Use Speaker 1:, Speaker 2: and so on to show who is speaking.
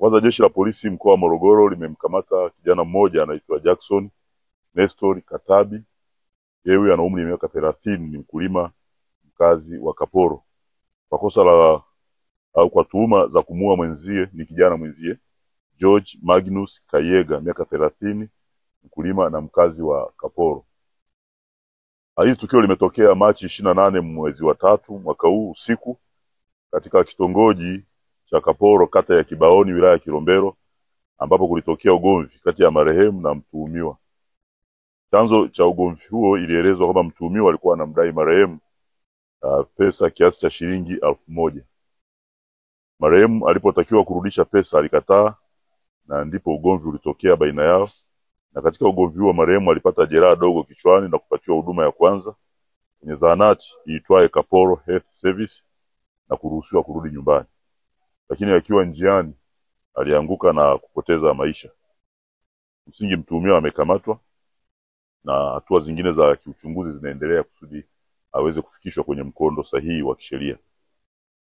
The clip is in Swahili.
Speaker 1: Kwanza, jeshi la polisi mkoa wa Morogoro limemkamata kijana mmoja anaitwa Jackson Nestor Katabi. Yeye ana umri wa miaka 30, ni mkulima mkazi wa Kaporo, kwa kosa la au kwa tuhuma za kumuua mwenzie, ni kijana mwenzie George Magnus Kayega, miaka 30, mkulima na mkazi wa Kaporo. Hili tukio limetokea Machi 28 mwezi wa 3 mwaka huu usiku katika kitongoji cha Kaporo, kata ya Kibaoni, wilaya ya Kilombero, ambapo kulitokea ugomvi kati ya marehemu na mtuhumiwa. Chanzo cha ugomvi huo ilielezwa kwamba mtuhumiwa alikuwa anamdai marehemu pesa kiasi cha shilingi 1000. Marehemu alipotakiwa kurudisha pesa alikataa, na ndipo ugomvi ulitokea baina yao. Na katika ugomvi huo marehemu alipata jeraha dogo kichwani na kupatiwa huduma ya kwanza kwenye zahanati iitwaye Kaporo Health Service na kuruhusiwa kurudi nyumbani. Lakini akiwa njiani alianguka na kupoteza maisha. Msingi mtuhumiwa amekamatwa na hatua zingine za kiuchunguzi zinaendelea kusudi aweze kufikishwa kwenye mkondo sahihi wa kisheria.